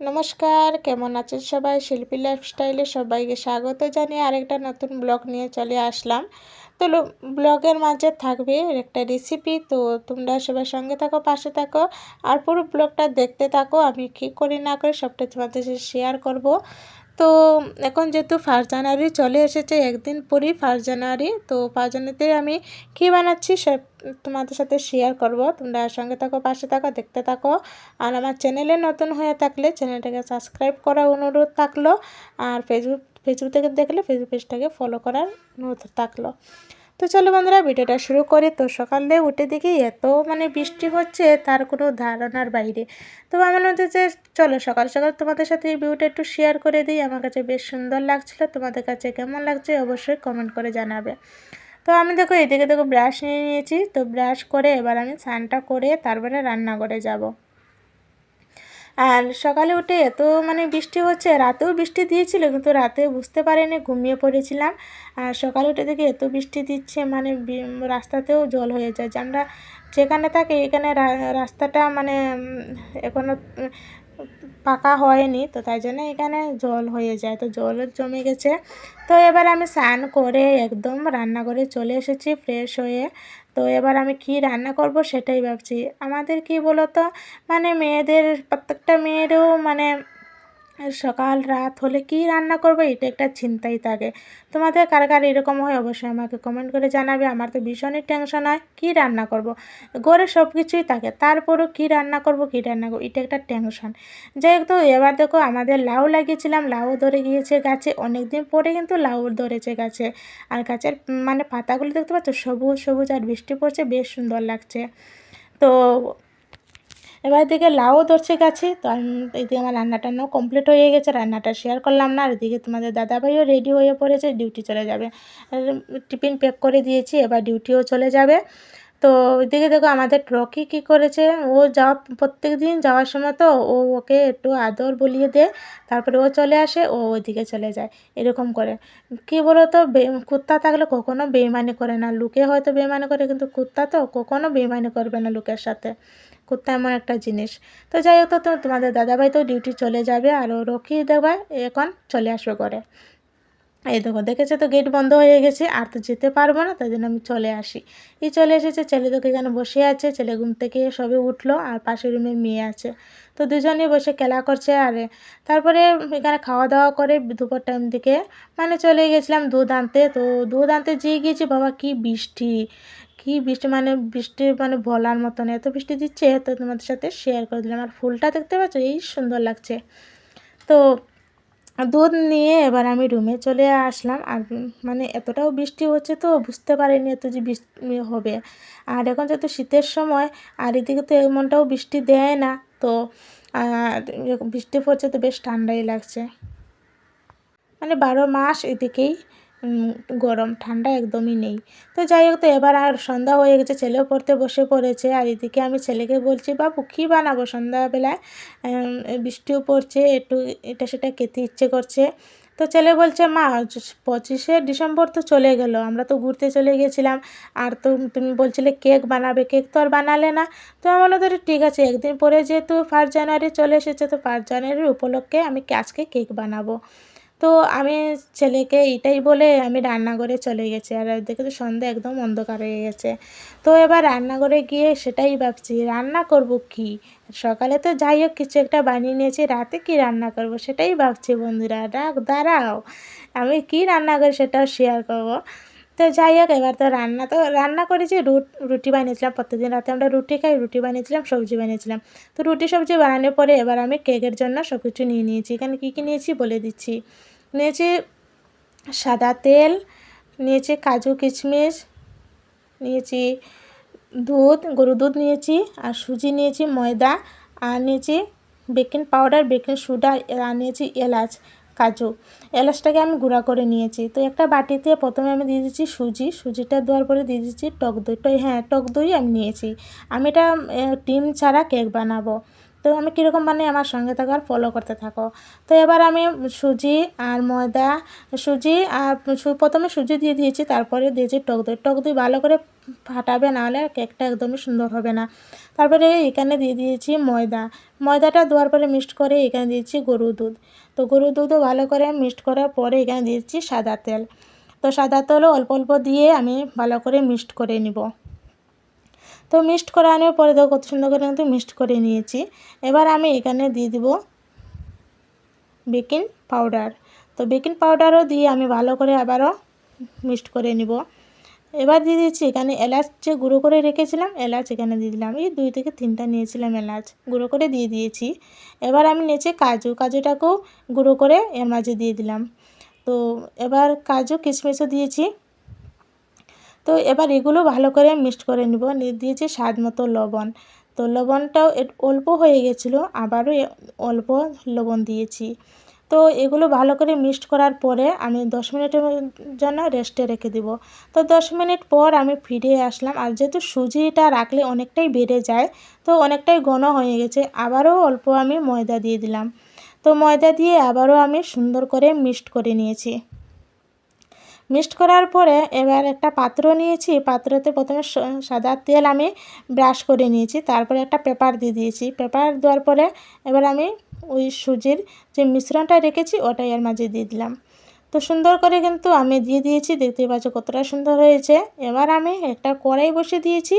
নমস্কার, কেমন আছেন সবাই? শিল্পী লাইফস্টাইলে সবাইকে স্বাগত জানিয়ে আরেকটা নতুন ব্লগ নিয়ে চলে আসলাম। তো ব্লগের মাঝে থাকবে একটা রেসিপি। তো তোমরা সবার সঙ্গে থাকো, পাশে থাকো, আর পুরো ব্লগটা দেখতে থাকো। আমি কী করি না করি সবটা তোমাদের সাথে শেয়ার করব। তো এখন যেহেতু 1 জানুয়ারি চলে এসেছে, একদিন পরই 1 জানুয়ারি। তো 5 জানুয়ারিতে আমি কী বানাচ্ছি সব তোমাদের সাথে শেয়ার করব। তোমরা সঙ্গে থাকো, পাশে থাকো, দেখতে থাকো। আর আমার চ্যানেলে নতুন হয়ে থাকলে চ্যানেলটাকে সাবস্ক্রাইব করার অনুরোধ থাকলো। আর ফেসবুক থেকে দেখলে ফেসবুক পেজটাকে ফলো করার অনুরোধ থাকলো। তো চলো বন্ধুরা, ভিডিওটা শুরু করি। তো সকালে উঠে দেখি এত বৃষ্টি হচ্ছে, তার কোনো ধারণার বাইরে। তো আমার মধ্যে যে চলো সকাল সকাল তোমাদের সাথে এই ভিডিওটা একটু শেয়ার করে দিই। আমার কাছে বেশ সুন্দর লাগছিলো, তোমাদের কাছে কেমন লাগছে অবশ্যই কমেন্ট করে জানাবে। তো আমি দেখো এদিকে ব্রাশ নিয়ে নিয়েছি। তো ব্রাশ করে এবার আমি স্নানটা করে তারপরে রান্নাঘরে যাব। আর সকালে উঠে এত বৃষ্টি হচ্ছে, রাতেও বৃষ্টি দিয়েছিল, কিন্তু রাতে বুঝতে পারিনি, ঘুমিয়ে পড়েছিলাম। আর সকালে উঠে দেখি এত বৃষ্টি দিচ্ছে, রাস্তাতেও জল হয়ে যায়। যে আমরা যেখানে থাকি এখানে রাস্তাটা এখনও পাকা হয়নি, তো তাই জন্য এখানে জল হয়ে যায়, তো জল জমে গেছে। তো এবার আমি স্নান করে একদম রান্নাঘরে চলে এসেছি ফ্রেশ হয়ে। তো এবার আমি কি রান্না করব সেটাই ভাবছি। আমাদের কি বলো তো, মেয়েদের প্রত্যেকটা মেয়েরও সকাল রাত হলে কি রান্না করবে এটা একটা চিন্তাই থাকে। তোমাদের কার কার এরকম হয় অবশ্যই আমাকে কমেন্ট করে জানাবে। আমার তো ভীষণই টেনশন হয় কি রান্না করব। ঘরে সব কিছুই থাকে, তারপরও কি রান্না করব এটা একটা টেনশন। যাই হোক, তো এবার দেখো আমাদের লাউ লাগিয়েছিলাম, লাউ ধরে গিয়েছে গাছে। অনেক দিন পরে কিন্তু লাউ ধরেছে গাছে। আর গাছের পাতাগুলো দেখতে পাচ্ছ সবুজ সবুজ, আর বৃষ্টি পড়ছে, বেশ সুন্দর লাগছে। তো এবার এদিকে লাউ ধরছে গাছে। তো এদিকে আমার রান্না টান্নাও কমপ্লিট হয়ে গেছে, রান্নাটা শেয়ার করলাম না। আর এদিকে তোমাদের দাদাভাইও রেডি হয়ে পড়েছে, ডিউটি চলে যাবে। টিফিন প্যাক করে দিয়েছি, এবার ডিউটিও চলে যাবে। তো ওইদিকে দেখো আমাদের ট্রকি কী করেছে, ও প্রত্যেক দিন যাওয়ার সময় তো ওকে একটু আদর বলিয়ে দেয়, তারপরে ও চলে আসে, ও ওইদিকে চলে যায়, এরকম করে। কী বলো তো, কুত্তা থাকলে কখনো বেইমানি করে না। লোকে হয়তো বেইমানি করে, কিন্তু কুত্তা তো কখনো বেইমানি করবে না লোকের সাথে। কুত্তা এমন একটা জিনিস। তো যাই হোক, তো তোমাদের দাদাভাই তো ডিউটি চলে যাবে, আর ও রকি দেবা এখন চলে আসবে ঘরে। এই দেখো দেখেছো তো, গেট বন্ধ হয়ে গেছে, আর তো যেতে পারবো না, তাই জন্য আমি চলে আসি। চলে এসেছে, ছেলে তোকে এখানে বসে আছে, ছেলে ঘুম থেকে সবে উঠলো, আর পাশের রুমে মেয়ে আছে। তো দুজনেই বসে খেলা করছে। আর তারপরে এখানে খাওয়া দাওয়া করে দুপুর টাইম দিকে চলে গেছিলাম দুধ আনতে। তো দুধ আনতে যেয়ে গিয়েছি, বাবা কি বৃষ্টি, কি বৃষ্টি, বৃষ্টি বলার মতন এত বৃষ্টি দিচ্ছে। তো তোমাদের সাথে শেয়ার করে দিলাম। আর ফুলটা দেখতে পাচ্ছ, এই সুন্দর লাগছে। তো দুধ নিয়ে এবার আমি রুমে চলে আসলাম। আর এতটাও বৃষ্টি হচ্ছে, তো বুঝতে পারিনি এত যে বৃষ্টি হবে। আর এখন যেহেতু শীতের সময়, আর এদিকে তো এমনটাও বৃষ্টি দেয় না। তো বৃষ্টি পড়ছে, তো বেশ ঠান্ডাই লাগছে। 12 মাস এদিকেই গরম, ঠান্ডা একদমই নেই। তো যাই হোক, তো এবার আর সন্ধ্যা হয়ে গেছে, ছেলেও পড়তে বসে পড়েছে। আর এদিকে আমি ছেলেকে বলছি, বাবু কী বানাবো সন্ধ্যাবেলায়, বৃষ্টিও পড়ছে, একটু এটা সেটা খেতে ইচ্ছে করছে। তো ছেলে বলছে, মা 25শে ডিসেম্বর তো চলে গেল, আমরা তো ঘুরতে চলে গেছিলাম, আর তো তুমি বলছিলে কেক বানাবে, কেক তো আর বানালে না। তো আমি বললাম, তাহলে ঠিক আছে, একদিন পরে যেহেতু 1 জানুয়ারি চলে এসেছে, তো 1 জানুয়ারির উপলক্ষে আমি আজকে কেক বানাবো। তো আমি ছেলেকে এটাই বলে আমি রান্নাঘরে চলে গেছি। আর দেখে তো সন্ধ্যা একদম অন্ধকার হয়ে গেছে। তো এবার রান্নাঘরে গিয়ে সেটাই ভাবছি, রান্না করব কি। সকালে তো যাই হোক কিছু একটা বানিয়ে নিয়েছি, রাতে কি রান্না করব সেটাই ভাবছি। বন্ধুরা দাঁড়াও, আমি কি রান্না করি সেটাও শেয়ার করব। তো যাই হোক, এবার তো রান্না করেছি, রুটি বানিয়েছিলাম। প্রত্যেকদিন রাতে আমরা রুটি খাই, রুটি বানিয়েছিলাম, সবজি বানিয়েছিলাম। তো রুটি সবজি বানানোর পরে এবার আমি কেকের জন্য সব কিছু নিয়ে নিয়েছি। এখানে কী কী নিয়েছি বলে দিচ্ছি। নিয়েছি সাদা তেল, নিয়েছি কাজু কিশমিশ, নিয়েছি গরুর দুধ নিয়েছি, আর সুজি নিয়েছি, ময়দা, আর নিয়েছি বেকিং পাউডার, বেকিং সোডা, আর নিয়েছি এলাচ, কাজু। এলাচটাকে আমি গুঁড়া করে নিয়েছি। তো একটা বাটিতে প্রথমে আমি দিয়ে দিচ্ছি সুজিটা দেওয়ার পরে দিয়ে দিচ্ছি টক দই। টক দই আমি নিয়েছি। আমি এটা ডিম ছাড়া কেক বানাবো। তো আমি কীরকম বানাই আমার সঙ্গে থাকো আর ফলো করতে থাকো। তো এবার আমি সুজি আর ময়দা, সুজি আর প্রথমে সুজি দিয়ে দিয়েছি, তারপরে দিয়েছি টক দই। টক দই ভালো করে ফাটাবে, নাহলে কেকটা একদমই সুন্দর হবে না। তারপরে এখানে দিয়ে দিয়েছি ময়দাটা দেওয়ার পরে মিক্সড করে এখানে দিয়েছি গরুর দুধ। তো গরুর দুধও ভালো করে মিক্সড করার পরে এখানে দিয়েছি সাদা তেল। তো সাদা তেলও অল্প অল্প দিয়ে আমি ভালো করে মিক্সড করে নিব। তো মিক্সড করে আনার পরে দেখো কত সুন্দর করে কিন্তু মিক্সড করে নিয়েছি। এবার আমি এখানে দিয়ে দিব বেকিং পাউডার। তো বেকিং পাউডারও দিয়ে আমি ভালো করে আবারও মিক্সড করে নিব। এবার দিয়ে দিচ্ছি এখানে এলাচ যে গুঁড়ো করে রেখেছিলাম, এলাচ এখানে দিয়ে দিলাম। এই 2 থেকে 3টা নিয়েছিলাম এলাচ, গুঁড়ো করে দিয়ে দিয়েছি। এবার আমি নিচে কাজুটাকেও গুঁড়ো করে এর মাঝে দিয়ে দিলাম। তো এবার কাজু কিশমিশও দিয়েছি। তো এবার এগুলো ভালো করে মিক্সড করে নিব। দিয়েছি স্বাদ মতো লবণ। তো লবণটাও অল্প হয়ে গেছিলো, আবারও অল্প লবণ দিয়েছি। তো এগুলো ভালো করে মিক্সড করার পরে আমি 10 মিনিটের জন্য রেস্টে রেখে দিব। তো 10 মিনিট পর আমি ফিরে আসলাম। আর যেহেতু সুজিটা রাখলে অনেকটাই বেড়ে যায়, তো অনেকটাই ঘন হয়ে গেছে, আবারও অল্প আমি ময়দা দিয়ে দিলাম। তো ময়দা দিয়ে আবারও আমি সুন্দর করে মিক্সড করে নিয়েছি। মিক্সড করার পরে এবার একটা পাত্র নিয়েছি, পাত্রতে প্রথমে সাদা তেল আমি ব্রাশ করে নিয়েছি, তারপরে একটা পেপার দিয়ে দিয়েছি। পেপার দেওয়ার পরে এবার আমি ওই সুজির যে মিশ্রণটা রেখেছি ওটাই এর মাঝে দিয়ে দিলাম। তো সুন্দর করে কিন্তু আমি দিয়ে দিয়েছি, দেখতে পাচ্ছ কতটা সুন্দর হয়েছে। এবার আমি একটা কড়াই বসে দিয়েছি,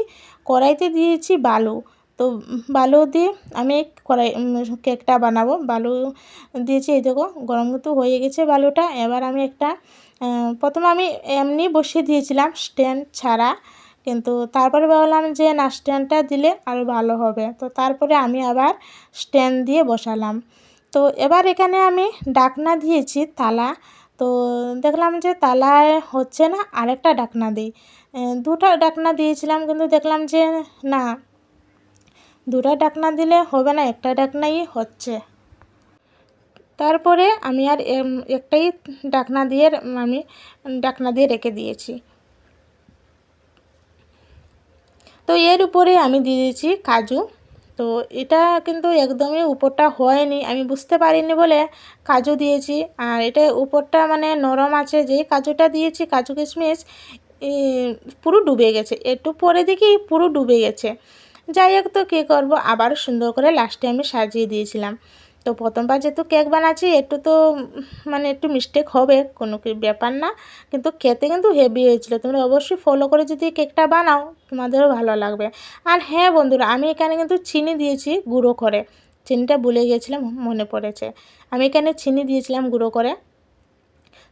কড়াইতে দিয়েছি বালু। তো বালু দিয়ে আমি কেকটা বানাবো। বালু দিয়েছি, এই দেখো গরম কিন্তু হয়ে গেছে বালুটা। এবার আমি প্রথমে আমি এমনি বসিয়ে দিয়েছিলাম স্ট্যান্ড ছাড়া, কিন্তু তারপরে ভাবলাম যে না, স্ট্যান্ডটা দিলে আরও ভালো হবে। তো তারপরে আমি আবার স্ট্যান্ড দিয়ে বসালাম। তো এবার এখানে আমি ঢাকনা দিয়েছি তালা। তো দেখলাম যে তালায় হচ্ছে না, আরেকটা ঢাকনা দিই। 2টা ঢাকনা দিয়েছিলাম, কিন্তু দেখলাম যে না, 2টা ঢাকনা দিলে হবে না, একটা ঢাকনাই হচ্ছে। তারপরে আমি আর একটাই ঢাকনা দিয়ে রেখে দিয়েছি। তো এর উপরে আমি দিয়ে দিয়েছি কাজু। তো এটা কিন্তু একদমই উপরটা হয়নি, আমি বুঝতে পারিনি বলে কাজু দিয়েছি। আর এটা উপরটা মানে নরম আছে, যেই কাজুটা দিয়েছি, কাজু কিশমিশ পুরো ডুবে গেছে। একটু পরে দেখি পুরো ডুবে গেছে। যাই হোক, তো কী করবো, আবার সুন্দর করে লাস্টে আমি সাজিয়ে দিয়েছিলাম। তো প্রথমবার যেহেতু কেক বানাচ্ছি, একটু তো মানে একটু মিস্টেক হবে, কোনো ব্যাপার না, কিন্তু খেতে কিন্তু হেভি হয়েছিল। তোমরা অবশ্যই ফলো করে যদি কেকটা বানাও, তোমাদেরও ভালো লাগবে। আর হ্যাঁ বন্ধুরা, আমি এখানে কিন্তু চিনি দিয়েছি গুঁড়ো করে, চিনিটা ভুলে গিয়েছিলাম, মনে পড়েছে। আমি এখানে চিনি দিয়েছিলাম গুঁড়ো করে।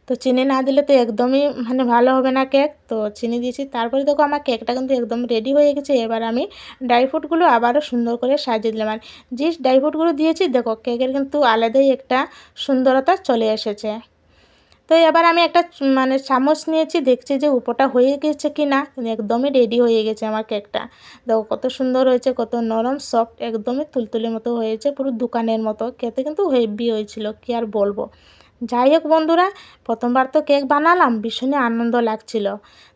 তো চিনি না দিলে তো একদমই মানে ভালো হবে না কেক। তো চিনি দিয়েছি। তারপরে দেখো আমার কেকটা কিন্তু একদম রেডি হয়ে গেছে। এবার আমি ড্রাই ফ্রুটগুলো আবারও সুন্দর করে সাজিয়ে দিলাম। আর যে ড্রাই ফ্রুটগুলো দিয়েছি, দেখো কেকের কিন্তু আলাদাই একটা সুন্দরতা চলে এসেছে। তো এবার আমি একটা মানে চামচ নিয়েছি, দেখছি যে উপরটা হয়ে গেছে কি না। একদমই রেডি হয়ে গেছে আমার কেকটা। দেখো কত সুন্দর হয়েছে, কত নরম সফট, একদমই তুলতুলের মতো হয়েছে, পুরো দোকানের মতো। খেতে কিন্তু হেভি হয়েছিল, কি আর বলবো। যাই হোক বন্ধুরা, প্রথমবার তো কেক বানালাম, ভীষণই আনন্দ লাগছিল।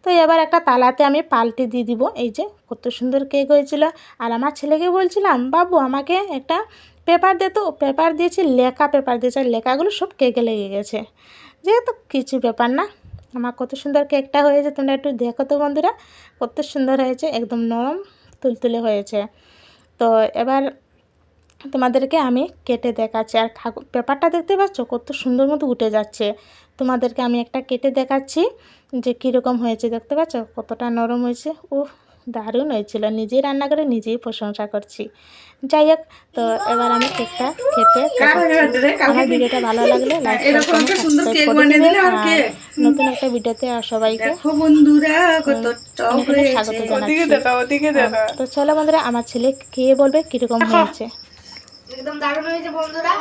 তো এবার একটা তালাতে আমি পাল্টে দিয়ে দিব। এই যে কত সুন্দর কেক হয়েছিল। আর আমার ছেলেকে বলছিলাম, বাবু আমাকে একটা পেপার দে। তো পেপার দিয়েছি, লেখা পেপার দিয়েছে, আর লেখাগুলো সব কেকে লেগে গেছে। যেহেতু কিছু ব্যাপার না, আমার কত সুন্দর কেকটা হয়েছে, তোমরা একটু দেখো তো বন্ধুরা, কত সুন্দর হয়েছে, একদম নরম তুলতুলে হয়েছে। তো এবার তোমাদেরকে আমি কেটে দেখাচ্ছি। আর পেপারটা দেখতে পাচ্ছ কত সুন্দর মতো উঠে যাচ্ছে। তোমাদেরকে আমি একটা কেটে দেখাচ্ছি যে কীরকম হয়েছে। দেখতে পাচ্ছ কতটা নরম হয়েছে। দারুণ হয়েছিল, নিজেই রান্না করে নিজেই প্রশংসা করছি। যাই হোক, তো এবার আমি কেকটা খেতে দেখাচ্ছি। আমার ভিডিওটা ভালো লাগলে লাইক কমেন্ট সাবস্ক্রাইব করে দিবে। আর নতুন একটা ভিডিওতে সবাইকে অনেক অনেক স্বাগত জানাচ্ছি। তো চলো বন্ধুরা, আমার ছেলে খেয়ে বলবে কীরকম হয়েছে। একদম দারুণ হয়েছে বন্ধুরা,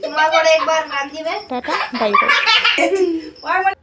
তোমার পরে একবার গান দিবে। Tata, bye bye.